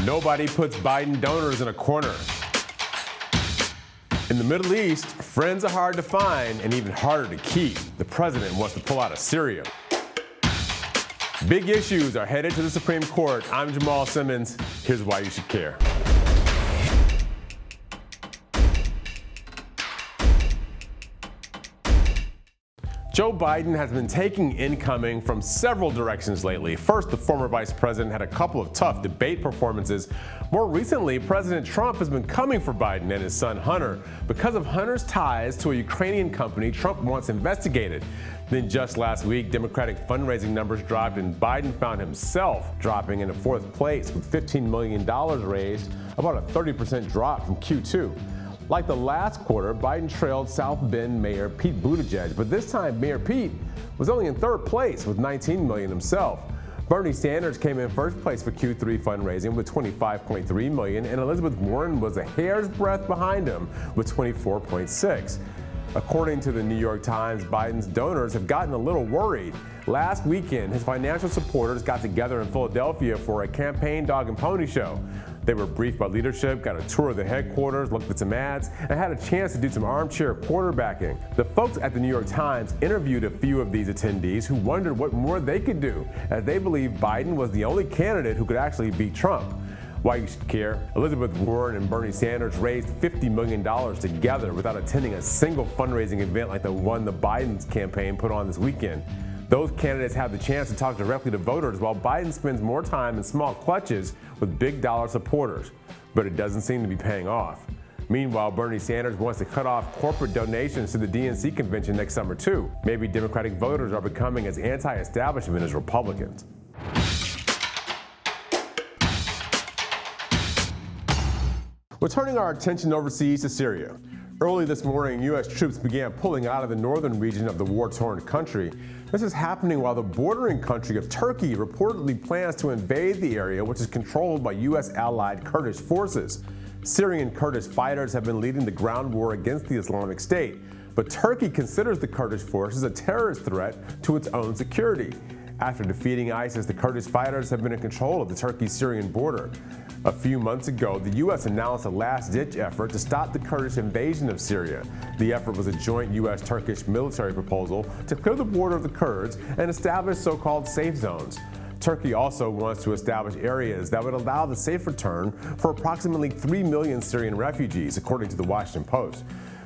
Nobody puts Biden donors in a corner. In the Middle East, friends are hard to find and even harder to keep. The president wants to pull out of Syria. Big issues are headed to the Supreme Court. I'm Jamal Simmons. Here's why you should care. Joe Biden has been taking incoming from several directions lately. First, the former vice president had a couple of tough debate performances. More recently, President Trump has been coming for Biden and his son Hunter because of Hunter's ties to a Ukrainian company Trump wants investigated. Then just last week, Democratic fundraising numbers dropped and Biden found himself dropping into fourth place with $15 million raised, about a 30% drop from Q2. Like the last quarter, Biden trailed South Bend Mayor Pete Buttigieg, but this time Mayor Pete was only in third place with $19 million himself. Bernie Sanders came in first place for Q3 fundraising with $25.3 million, and Elizabeth Warren was a hair's breadth behind him with $24.6. According to the New York Times, Biden's donors have gotten a little worried. Last weekend, his financial supporters got together in Philadelphia for a campaign dog and pony show. They were briefed by leadership, got a tour of the headquarters, looked at some ads, and had a chance to do some armchair quarterbacking. The folks at the New York Times interviewed a few of these attendees who wondered what more they could do, as they believed Biden was the only candidate who could actually beat Trump. Why you should care? Elizabeth Warren and Bernie Sanders raised $50 million together without attending a single fundraising event like the one the Biden's campaign put on this weekend. Those candidates have the chance to talk directly to voters while Biden spends more time in small clutches with big dollar supporters. But it doesn't seem to be paying off. Meanwhile, Bernie Sanders wants to cut off corporate donations to the DNC convention next summer too. Maybe Democratic voters are becoming as anti-establishment as Republicans. We're turning our attention overseas to Syria. Early this morning, U.S. troops began pulling out of the northern region of the war-torn country. This is happening while the bordering country of Turkey reportedly plans to invade the area, which is controlled by U.S. allied Kurdish forces. Syrian Kurdish fighters have been leading the ground war against the Islamic State, but Turkey considers the Kurdish forces a terrorist threat to its own security. After defeating ISIS, the Kurdish fighters have been in control of the Turkey-Syrian border. A few months ago, the U.S. announced a last-ditch effort to stop the Kurdish invasion of Syria. The effort was a joint U.S.-Turkish military proposal to clear the border of the Kurds and establish so-called safe zones. Turkey also wants to establish areas that would allow the safe return for approximately 3 million Syrian refugees, according to the Washington Post.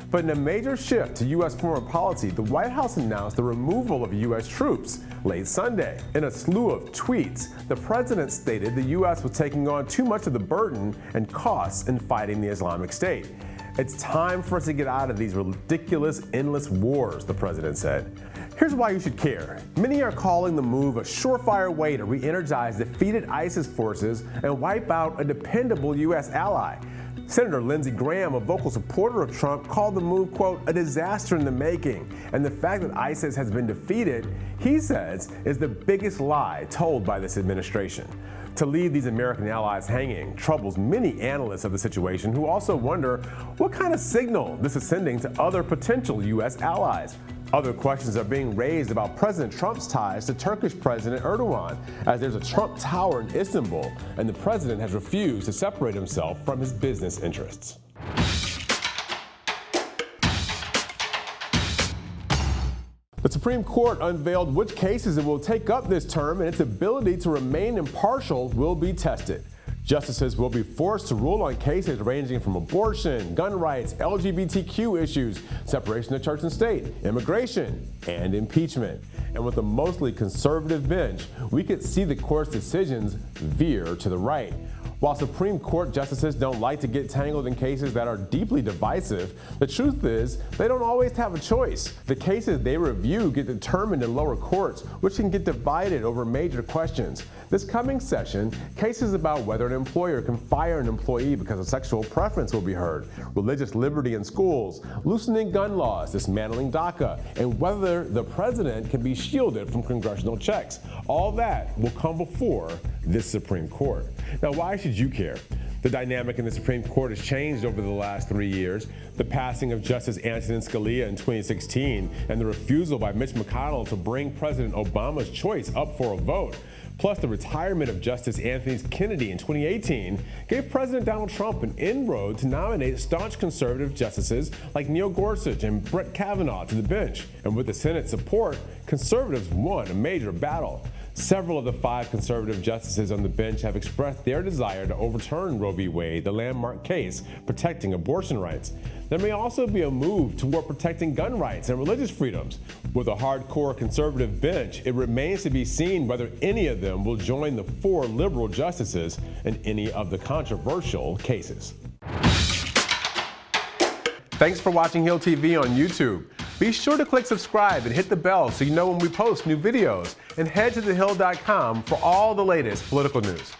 But in a major shift to U.S. foreign policy, the White House announced the removal of U.S. troops late Sunday. In a slew of tweets, the president stated the U.S. was taking on too much of the burden and costs in fighting the Islamic State. It's time for us to get out of these ridiculous, endless wars, the president said. Here's why you should care. Many are calling the move a surefire way to re-energize defeated ISIS forces and wipe out a dependable U.S. ally. Senator Lindsey Graham, a vocal supporter of Trump, called the move, quote, a disaster in the making. And the fact that ISIS has been defeated, he says, is the biggest lie told by this administration. To leave these American allies hanging troubles many analysts of the situation who also wonder what kind of signal this is sending to other potential U.S. allies. Other questions are being raised about President Trump's ties to Turkish President Erdogan, as there's a Trump Tower in Istanbul, and the president has refused to separate himself from his business interests. The Supreme Court unveiled which cases it will take up this term, and its ability to remain impartial will be tested. Justices will be forced to rule on cases ranging from abortion, gun rights, LGBTQ issues, separation of church and state, immigration, and impeachment. And with a mostly conservative bench, we could see the court's decisions veer to the right. While Supreme Court justices don't like to get tangled in cases that are deeply divisive, the truth is they don't always have a choice. The cases they review get determined in lower courts, which can get divided over major questions. This coming session, cases about whether an employer can fire an employee because of sexual preference will be heard, religious liberty in schools, loosening gun laws, dismantling DACA, and whether the president can be shielded from congressional checks. All that will come before this Supreme Court. Now, why should you care? The dynamic in the Supreme Court has changed over the last 3 years. The passing of Justice Antonin Scalia in 2016 and the refusal by Mitch McConnell to bring President Obama's choice up for a vote Plus, the retirement of Justice Anthony Kennedy in 2018 gave President Donald Trump an inroad to nominate staunch conservative justices like Neil Gorsuch and Brett Kavanaugh to the bench. And with the Senate's support, conservatives won a major battle. Several of the 5 conservative justices on the bench have expressed their desire to overturn Roe v. Wade, the landmark case protecting abortion rights. There may also be a move toward protecting gun rights and religious freedoms. With a hardcore conservative bench, it remains to be seen whether any of them will join the 4 liberal justices in any of the controversial cases. Thanks for watching Hill TV on YouTube. Be sure to click subscribe and hit the bell so you know when we post new videos. And head to thehill.com for all the latest political news.